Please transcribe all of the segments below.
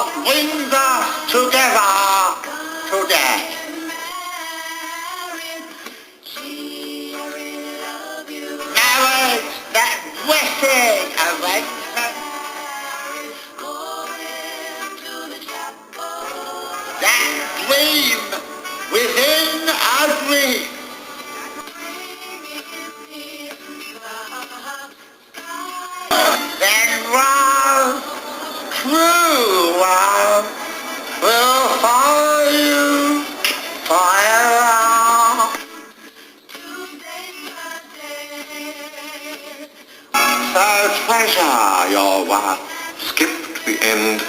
what brings us together today. Marriage, that blessed arrangement, that dream within a dream. Then love, true love, will follow you forever. So treasure your one. Skip the end.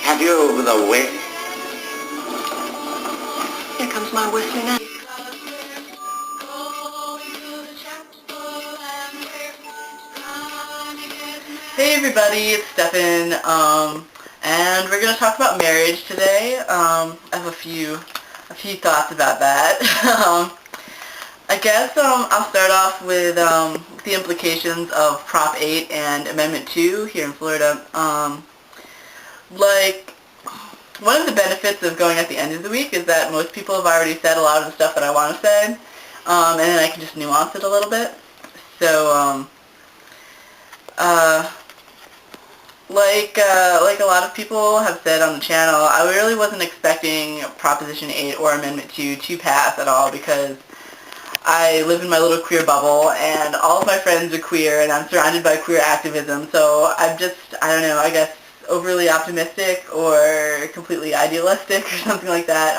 Have you the wit? Here comes my whistling now. Hey everybody, it's Stefan, and we're going to talk about marriage today. I have a few thoughts about that. I guess I'll start off with the implications of Prop 8 and Amendment 2 here in Florida. Like, one of the benefits of going at the end of the week is that most people have already said a lot of the stuff that I want to say, and then I can just nuance it a little bit. So, like a lot of people have said on the channel, I really wasn't expecting Proposition 8 or Amendment 2 to pass at all because I live in my little queer bubble and all of my friends are queer and I'm surrounded by queer activism, so I'm just, I don't know, I guess overly optimistic or completely idealistic or something like that.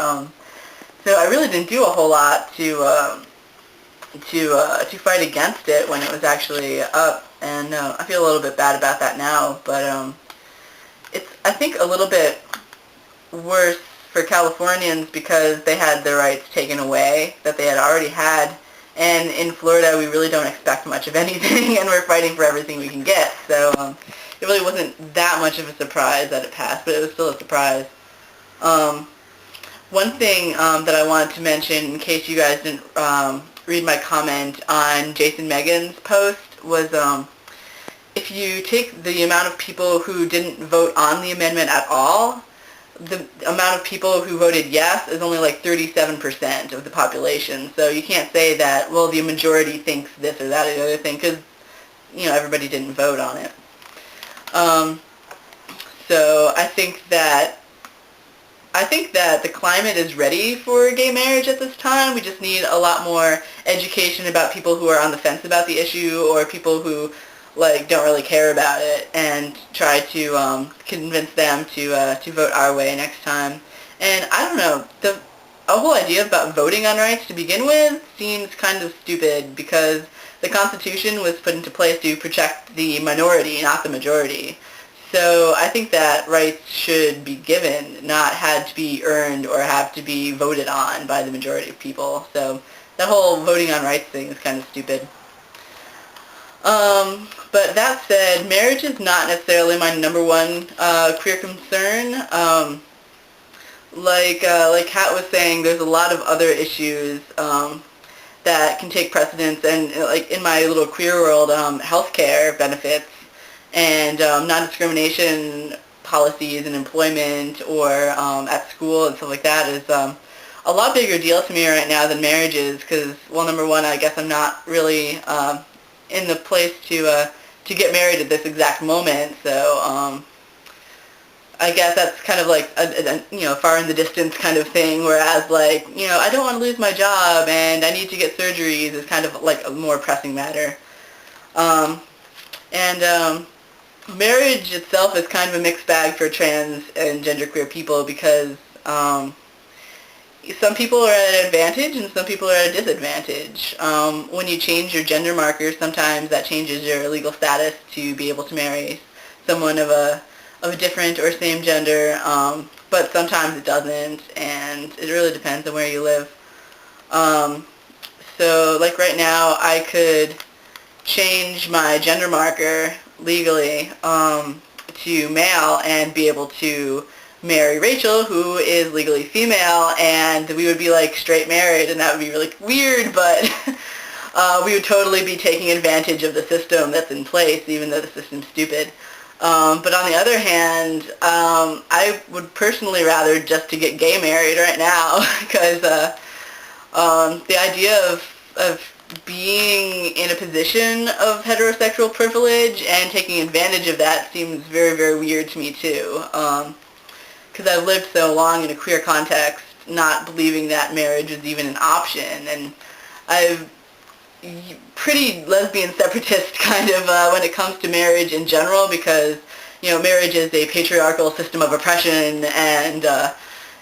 So I really didn't do a whole lot to fight against it when it was actually up, and I feel a little bit bad about that now, but it's, I think, a little bit worse for Californians because they had their rights taken away that they had already had, and in Florida we really don't expect much of anything and we're fighting for everything we can get, so it really wasn't that much of a surprise that it passed, but it was still a surprise. One thing that I wanted to mention, in case you guys didn't read my comment on Jason Megan's post, was if you take the amount of people who didn't vote on the amendment at all, the amount of people who voted yes is only like 37% of the population. So you can't say that, well, the majority thinks this or that or the other thing, because, you know, everybody didn't vote on it. So I think that the climate is ready for gay marriage at this time. We just need a lot more education about people who are on the fence about the issue or people who like don't really care about it, and try to convince them to vote our way next time. And I don't know, the whole idea about voting on rights to begin with seems kind of stupid because the Constitution was put into place to protect the minority, not the majority. So I think that rights should be given, not had to be earned or have to be voted on by the majority of people. So that whole voting on rights thing is kind of stupid. But that said, marriage is not necessarily my number one queer concern. Like Kat was saying, there's a lot of other issues that can take precedence, and like in my little queer world, healthcare benefits and non-discrimination policies in employment or at school and stuff like that is a lot bigger deal to me right now than marriage is, because, well, number one, I guess I'm not really in the place to get married at this exact moment, so I guess that's kind of like a you know, far in the distance kind of thing, whereas, like, you know, I don't want to lose my job and I need to get surgeries is kind of like a more pressing matter. Marriage itself is kind of a mixed bag for trans and genderqueer people because some people are at an advantage and some people are at a disadvantage. When you change your gender marker, sometimes that changes your legal status to be able to marry someone of a different or same gender, but sometimes it doesn't, and it really depends on where you live. So, like right now, I could change my gender marker legally to male and be able to marry Rachel, who is legally female, and we would be like straight married, and that would be really weird, but we would totally be taking advantage of the system that's in place, even though the system's stupid. But on the other hand, I would personally rather just to get gay married right now because the idea of being in a position of heterosexual privilege and taking advantage of that seems very, very weird to me too. Because I've lived so long in a queer context, not believing that marriage is even an option, and I've pretty lesbian separatist kind of when it comes to marriage in general, because marriage is a patriarchal system of oppression and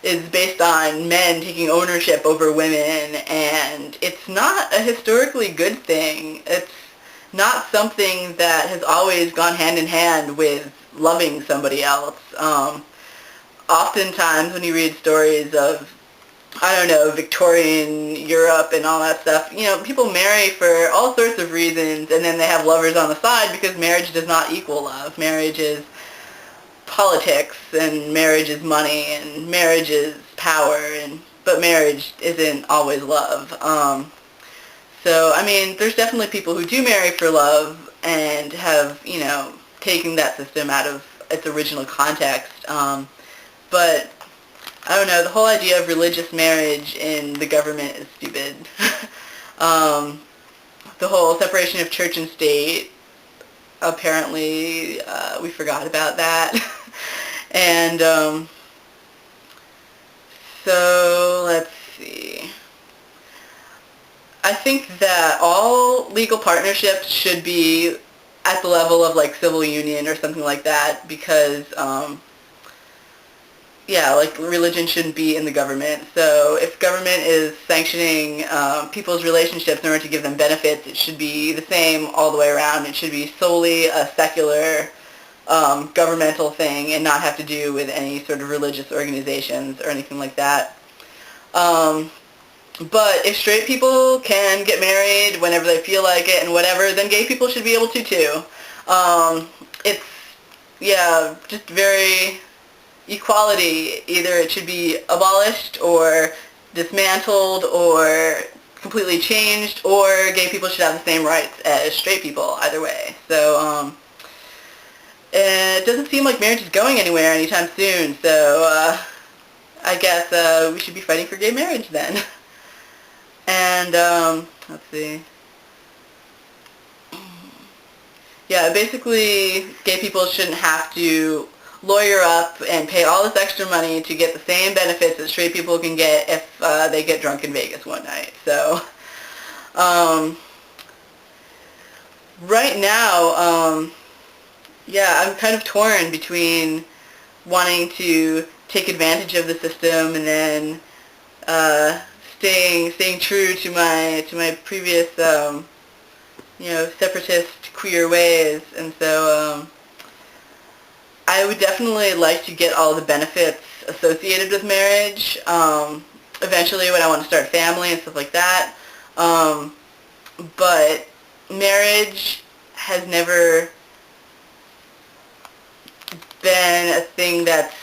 is based on men taking ownership over women, and it's not a historically good thing. It's not something that has always gone hand in hand with loving somebody else. Oftentimes when you read stories of, I don't know, Victorian Europe and all that stuff, people marry for all sorts of reasons, and then they have lovers on the side because marriage does not equal love. Marriage is politics, and marriage is money, and marriage is power, but marriage isn't always love. So, I mean, there's definitely people who do marry for love and have, taken that system out of its original context. But I don't know, the whole idea of religious marriage in the government is stupid. The whole separation of church and state, apparently we forgot about that. And so let's see. I think that all legal partnerships should be at the level of like civil union or something like that, because yeah, like religion shouldn't be in the government. So if government is sanctioning people's relationships in order to give them benefits, it should be the same all the way around. It should be solely a secular governmental thing and not have to do with any sort of religious organizations or anything like that. But if straight people can get married whenever they feel like it and whatever, then gay people should be able to too. It's, yeah, just very equality. Either it should be abolished or dismantled or completely changed, or gay people should have the same rights as straight people, either way. So it doesn't seem like marriage is going anywhere anytime soon, so I guess we should be fighting for gay marriage then. And let's see. Yeah, basically gay people shouldn't have to lawyer up and pay all this extra money to get the same benefits that straight people can get if they get drunk in Vegas one night. So right now, yeah, I'm kind of torn between wanting to take advantage of the system and then staying true to my previous separatist queer ways. And so I would definitely like to get all the benefits associated with marriage eventually when I want to start a family and stuff like that. But marriage has never been a thing that's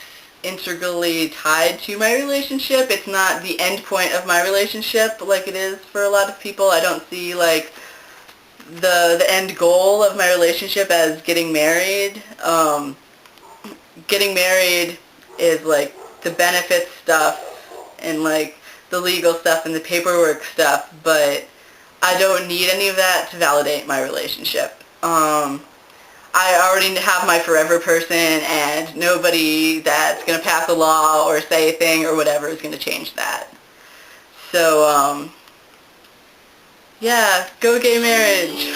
integrally tied to my relationship. It's not the end point of my relationship like it is for a lot of people. I don't see like the end goal of my relationship as getting married. Getting married is like the benefit stuff and like the legal stuff and the paperwork stuff, but I don't need any of that to validate my relationship. I already have my forever person, and nobody that's going to pass a law or say a thing or whatever is going to change that. So, yeah, go gay marriage.